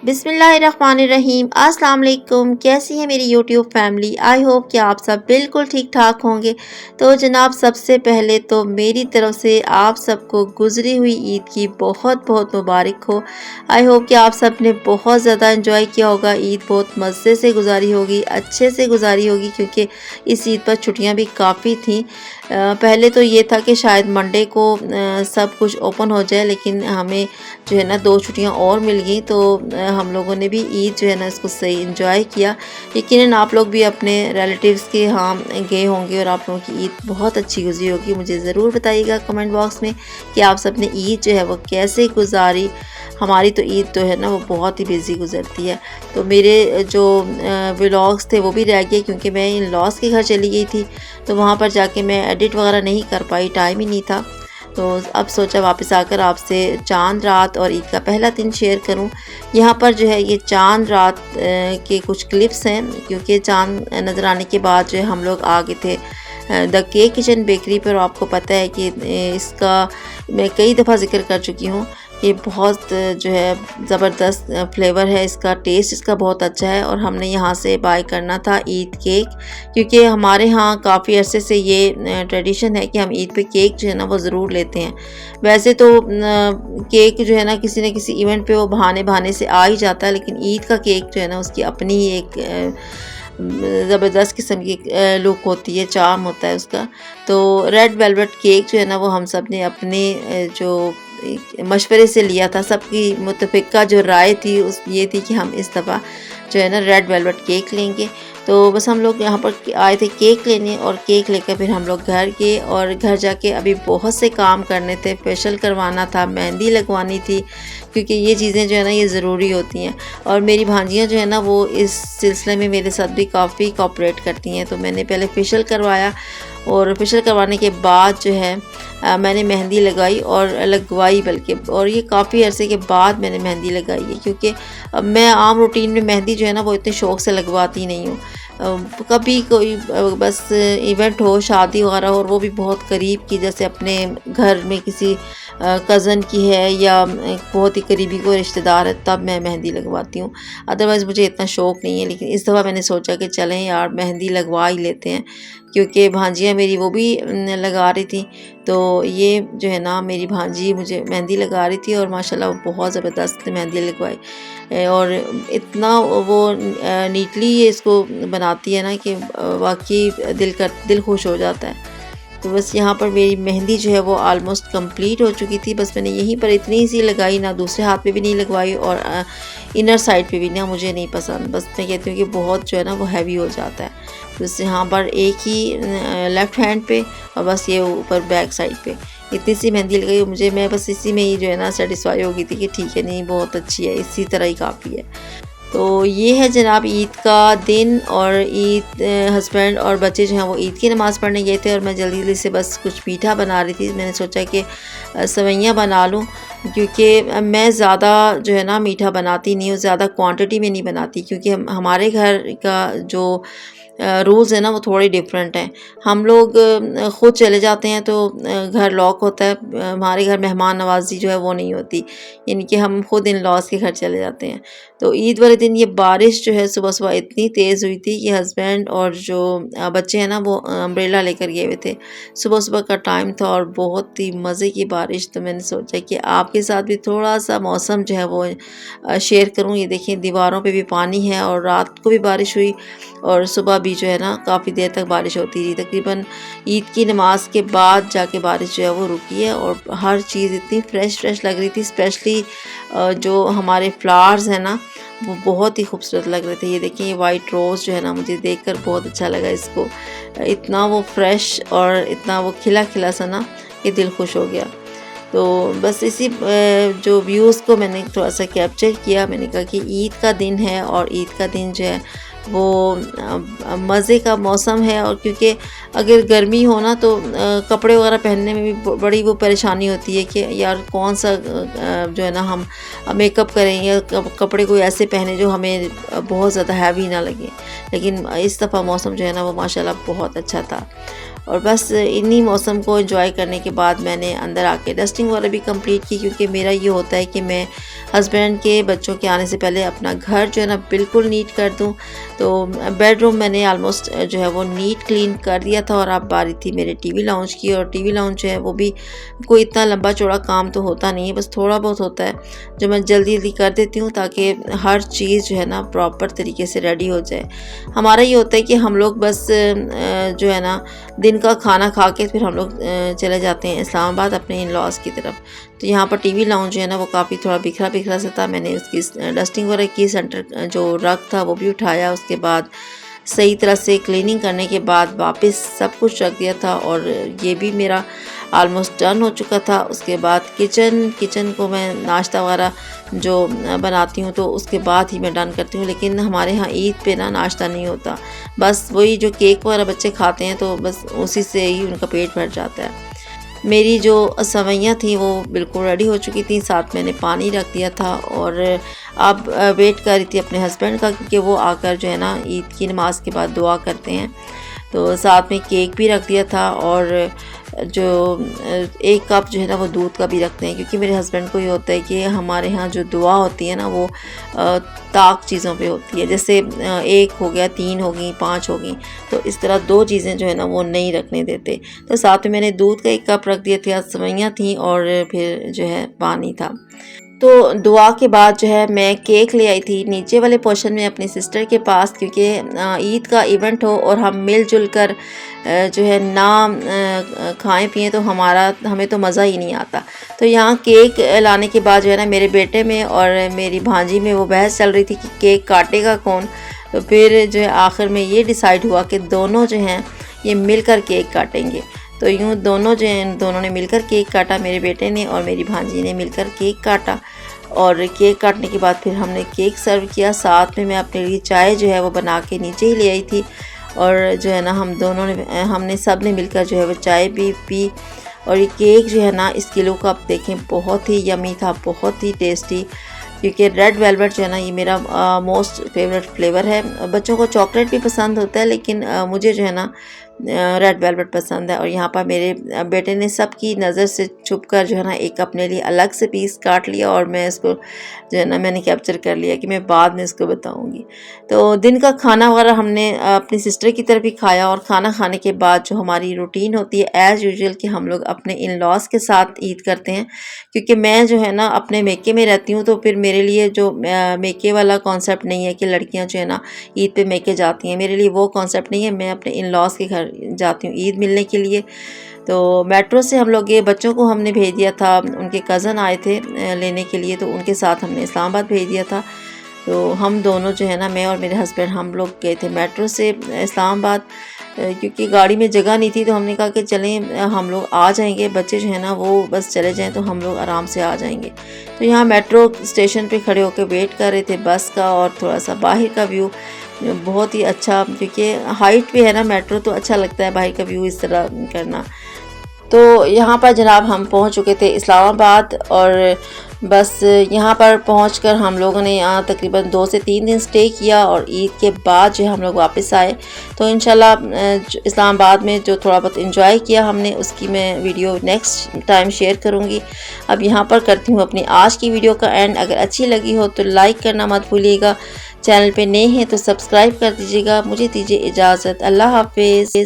बिस्मिल्लाहिर्रहमानिर्रहीम। अस्सलाम वालेकुम। कैसी है मेरी यूट्यूब फैमिली? आई होप कि आप सब बिल्कुल ठीक ठाक होंगे। तो जनाब, सबसे पहले तो मेरी तरफ से आप सबको गुजरी हुई ईद की बहुत बहुत मुबारक हो। आई होप कि आप सब ने बहुत ज़्यादा इंजॉय किया होगा। ईद बहुत मज़े से गुजारी होगी, अच्छे से गुजारी होगी, क्योंकि इस ईद पर छुट्टियाँ भी काफ़ी थी। पहले तो ये था कि शायद मंडे को सब कुछ ओपन हो जाए, लेकिन हमें जो है ना 2 छुट्टियाँ और मिल गई। तो हम लोगों ने भी ईद जो है ना इसको सही इंजॉय किया। यकीनन आप लोग भी अपने रिलेटिव्स के यहाँ गए होंगे और आप लोगों की ईद बहुत अच्छी गुजरी होगी। मुझे ज़रूर बताइएगा कमेंट बॉक्स में कि आप सब ने ईद जो है वो कैसे गुजारी। हमारी तो ईद तो है ना वो बहुत ही बिजी गुजरती है। तो मेरे जो व्लॉग्स थे वो भी रह गए, क्योंकि मैं इन लॉस के घर चली गई थी। तो वहाँ पर जाके मैं एडिट वगैरह नहीं कर पाई, टाइम ही नहीं था। तो अब सोचा वापस आकर आपसे चांद रात और ईद का पहला दिन शेयर करूं। यहाँ पर जो है ये चांद रात के कुछ क्लिप्स हैं, क्योंकि चांद नज़र आने के बाद जो है हम लोग आ गए थे द केक किचन बेकरी पर। आपको पता है कि इसका मैं कई दफ़ा ज़िक्र कर चुकी हूँ। ये बहुत जो है ज़बरदस्त फ्लेवर है, इसका टेस्ट इसका बहुत अच्छा है। और हमने यहाँ से बाय करना था ईद केक, क्योंकि हमारे यहाँ काफ़ी अरसे से ये ट्रेडिशन है कि हम ईद पे केक जो है ना वो ज़रूर लेते हैं। वैसे तो केक जो है ना किसी न किसी इवेंट पे वो बहाने बहाने से आ ही जाता है, लेकिन ईद का केक जो है ना उसकी अपनी ही एक ज़बरदस्त किस्म की लुक होती है, चार्म होता है उसका। तो रेड वेलवेट केक जो है ना वो हम सब ने अपने जो मशवरे से लिया था, सबकी मुतफ़िका जो राय थी उस ये थी कि हम इस दफ़ा जो है ना रेड वेलवेट केक लेंगे। तो बस हम लोग यहाँ पर आए थे केक लेने, और केक लेकर फिर हम लोग घर गए। और घर जाके अभी बहुत से काम करने थे, फेशियल करवाना था, मेहंदी लगवानी थी, क्योंकि ये चीज़ें जो है ना ये ज़रूरी होती हैं। और मेरी भांजियाँ जो है ना वो इस सिलसिले में मेरे साथ भी काफ़ी कोऑपरेट करती हैं। तो मैंने पहले फेशियल करवाया, और फेशियल करवाने के बाद जो है मैंने मेहंदी लगाई और लगवाई, बल्कि और ये काफ़ी अरसे के बाद मैंने मेहंदी लगाई है, क्योंकि मैं आम रूटीन में मेहंदी जो है ना वो इतने शौक़ से लगवाती नहीं हूँ। कभी कोई बस इवेंट हो, शादी वगैरह हो, और वो भी बहुत करीब की, जैसे अपने घर में किसी कज़न की है या बहुत ही करीबी कोई रिश्तेदार है, तब मैं मेहंदी लगवाती हूँ। अदरवाइज़ मुझे इतना शौक़ नहीं है। लेकिन इस दफ़ा मैंने सोचा कि चलें यार मेहंदी लगवा ही लेते हैं, क्योंकि भांजियाँ मेरी वो भी लगा रही थी। तो ये जो है ना मेरी भांजी मुझे मेहंदी लगा रही थी, और माशाल्लाह वो बहुत ज़बरदस्त मेहंदी लगवाई। और इतना वो नीटली इसको बनाती है ना कि वाकई दिल खुश हो जाता है। तो बस यहाँ पर मेरी मेहंदी जो है वो आलमोस्ट कंप्लीट हो चुकी थी। बस मैंने यहीं पर इतनी सी लगाई, ना दूसरे हाथ पे भी नहीं लगवाई, और इनर साइड पे भी ना मुझे नहीं पसंद। बस मैं कहती हूँ कि बहुत जो है ना वो हैवी हो जाता है। बस यहाँ पर एक ही लेफ़्ट हैंड पे, और बस ये ऊपर बैक साइड पे इतनी सी मेहंदी लगाई मुझे। मैं बस इसी में ही जो है ना सेटिस्फाई हो गई थी कि ठीक है, नहीं बहुत अच्छी है, इसी तरह ही काफ़ी है। तो ये है जनाब ईद का दिन। और ईद हस्बैंड और बच्चे जो हैं वो ईद की नमाज़ पढ़ने गए थे, और मैं जल्दी जल्दी से बस कुछ मीठा बना रही थी। मैंने सोचा कि सेवइयाँ बना लूँ, क्योंकि मैं ज़्यादा जो है ना मीठा बनाती नहीं हूँ, ज़्यादा क्वांटिटी में नहीं बनाती, क्योंकि हमारे घर का जो रूल्स है ना वो थोड़े डिफरेंट हैं। हम लोग ख़ुद चले जाते हैं तो घर लॉक होता है। हमारे घर मेहमान नवाजी जो है वो नहीं होती, यानी कि हम खुद इन लॉज के घर चले जाते हैं। तो ईद वाले दिन ये बारिश जो है सुबह सुबह इतनी तेज़ हुई थी कि हस्बैंड और जो बच्चे हैं ना वो अम्ब्रेला लेकर गए हुए थे। सुबह सुबह का टाइम था और बहुत ही मज़े की बारिश। तो मैंने सोचा कि आपके साथ भी थोड़ा सा मौसम जो है वो शेयर करूँ। ये देखिए दीवारों पे भी पानी है, और रात को भी बारिश हुई, और सुबह भी जो है ना काफ़ी देर तक बारिश होती रही। तकरीबन ईद की नमाज के बाद जाके बारिश जो है वो रुकी है, और हर चीज़ इतनी फ्रेश लग रही थी। स्पेशली जो हमारे फ्लावर्स हैं ना वो बहुत ही खूबसूरत लग रहे थे। ये देखिए ये वाइट रोज़ जो है ना मुझे देखकर बहुत अच्छा लगा इसको, इतना वो फ्रेश और इतना वो खिला खिला सा ना कि दिल खुश हो गया। तो बस इसी जो व्यूज़ को मैंने थोड़ा सा कैप्चर किया। मैंने कहा कि ईद का दिन है, और ईद का दिन जो है वो मज़े का मौसम है। और क्योंकि अगर गर्मी हो ना तो कपड़े वगैरह पहनने में भी बड़ी वो परेशानी होती है कि यार कौन सा जो है ना हम मेकअप करें या कपड़े कोई ऐसे पहने जो हमें बहुत ज़्यादा हैवी ना लगे। लेकिन इस दफ़ा मौसम जो है ना वो माशाल्लाह बहुत अच्छा था। और बस इन्हीं मौसम को एंजॉय करने के बाद मैंने अंदर आके डस्टिंग वगैरह भी कंप्लीट की, क्योंकि मेरा ये होता है कि मैं हस्बैंड के बच्चों के आने से पहले अपना घर जो है ना बिल्कुल नीट कर दूं। तो बेडरूम मैंने आलमोस्ट जो है वो नीट क्लीन कर दिया था। और अब बारी थी मेरे टीवी लाउंज की, और टीवी लाउंज जो है वो भी कोई इतना लंबा चौड़ा काम तो होता नहीं है, बस थोड़ा बहुत होता है जो मैं जल्दी जल्दी कर देती हूँ ताकि हर चीज़ जो है ना प्रॉपर तरीके से रेडी हो जाए। हमारा ये होता है कि हम लोग बस जो है ना दिन का खाना खा के फिर हम लोग चले जाते हैं इस्लामाबाद अपने इन लॉज की तरफ। तो यहाँ पर टीवी लाउंज जो है ना वो काफ़ी थोड़ा बिखरा बिखरा सा था। मैंने उसकी डस्टिंग वगैरह की, सेंटर जो रग था वो भी उठाया, उसके बाद सही तरह से क्लीनिंग करने के बाद वापस सब कुछ रख दिया था। और ये भी मेरा ऑलमोस्ट डन हो चुका था। उसके बाद किचन को मैं नाश्ता वगैरह जो बनाती हूँ तो उसके बाद ही मैं डन करती हूँ। लेकिन हमारे यहाँ ईद पे ना नाश्ता नहीं होता, बस वही जो केक वगैरह बच्चे खाते हैं तो बस उसी से ही उनका पेट भर जाता है। मेरी जो सवैयाँ थी वो बिल्कुल रेडी हो चुकी थी, साथ मैंने पानी रख दिया था। और अब वेट कर रही थी अपने हस्बैंड का, क्योंकि वो आकर जो है ना ईद की नमाज़ के बाद दुआ करते हैं। तो साथ में केक भी रख दिया था, और जो 1 कप जो है ना वो दूध का भी रखते हैं, क्योंकि मेरे हस्बैंड को ये होता है कि हमारे यहाँ जो दुआ होती है ना वो ताक चीज़ों पे होती है। जैसे 1 हो गया, 3 हो गई, 5 हो गई, तो इस तरह 2 चीज़ें जो है ना वो नहीं रखने देते। तो साथ में मैंने दूध का 1 कप रख दिया था, सवैयाँ थी और फिर जो है पानी था। तो दुआ के बाद जो है मैं केक ले आई थी नीचे वाले पोर्शन में अपनी सिस्टर के पास, क्योंकि ईद का इवेंट हो और हम मिलजुल कर जो है ना खाएं पिएं तो हमें तो मज़ा ही नहीं आता। तो यहाँ केक लाने के बाद जो है ना मेरे बेटे में और मेरी भांजी में वो बहस चल रही थी कि केक काटेगा कौन। तो फिर जो है आखिर में ये डिसाइड हुआ कि दोनों जो हैं ये मिलकर केक काटेंगे। तो यूँ दोनों जो हैं दोनों ने मिलकर केक काटा, मेरे बेटे ने और मेरी भांजी ने मिलकर केक काटा। और केक काटने के बाद फिर हमने केक सर्व किया। साथ में मैं अपने लिए चाय जो है वो बना के नीचे ही ले आई थी, और जो है ना हमने सब ने मिलकर जो है वो चाय भी पी। और ये केक जो है ना इसकी लुक आप देखें बहुत ही यमी था, बहुत ही टेस्टी, क्योंकि रेड वेलवेट जो है ना ये मेरा मोस्ट फेवरेट फ्लेवर है। बच्चों को चॉकलेट भी पसंद होता है, लेकिन मुझे जो है ना रेड वेलवेट पसंद है। और यहाँ पर मेरे बेटे ने सबकी नज़र से छुपकर जो है ना एक अपने लिए अलग से पीस काट लिया, और मैं इसको जो है ना मैंने कैप्चर कर लिया कि मैं बाद में इसको बताऊंगी। तो दिन का खाना वगैरह हमने अपनी सिस्टर की तरफ ही खाया, और खाना खाने के बाद जो हमारी रूटीन होती है एज़ यूजुअल कि हम लोग अपने इन लॉज के साथ ईद करते हैं। क्योंकि मैं जो है ना अपने मेके में रहती हूँ, तो फिर मेरे लिए जो मेके वाला कॉन्सेप्ट नहीं है कि लड़कियाँ जो है ना ईद पे मेके जाती हैं, मेरे लिए वो कॉन्सेप्ट नहीं है। मैं अपने इन लॉज के घर जाती हूँ ईद मिलने के लिए। तो मेट्रो से हम लोग ये बच्चों को हमने भेज दिया था, उनके कज़न आए थे लेने के लिए, तो उनके साथ हमने इस्लामाबाद भेज दिया था। तो हम दोनों जो है ना मैं और मेरे हस्बैंड हम लोग गए थे मेट्रो से इस्लामाबाद, क्योंकि गाड़ी में जगह नहीं थी। तो हमने कहा कि चलें हम लोग आ जाएंगे, बच्चे जो है ना वो बस चले जाएं तो हम लोग आराम से आ जाएंगे। तो यहाँ मेट्रो स्टेशन पे खड़े होकर वेट कर रहे थे बस का, और थोड़ा सा बाहर का व्यू बहुत ही अच्छा, क्योंकि हाइट पे है ना मेट्रो तो अच्छा लगता है बाहर का व्यू इस तरह करना। तो यहाँ पर जनाब हम पहुँच चुके थे इस्लामाबाद, और बस यहाँ पर पहुँचकर हम लोगों ने यहाँ तकरीबन 2 से 3 दिन स्टे किया, और ईद के बाद जो हम लोग वापस आए। तो इंशाल्लाह इस्लामाबाद में जो थोड़ा बहुत एंजॉय किया हमने उसकी मैं वीडियो नेक्स्ट टाइम शेयर करूँगी। अब यहाँ पर करती हूँ अपनी आज की वीडियो का एंड। अगर अच्छी लगी हो तो लाइक करना मत भूलिएगा, चैनल पे नए हैं तो सब्सक्राइब कर दीजिएगा। मुझे दीजिए इजाज़त, अल्लाह हाफिज़।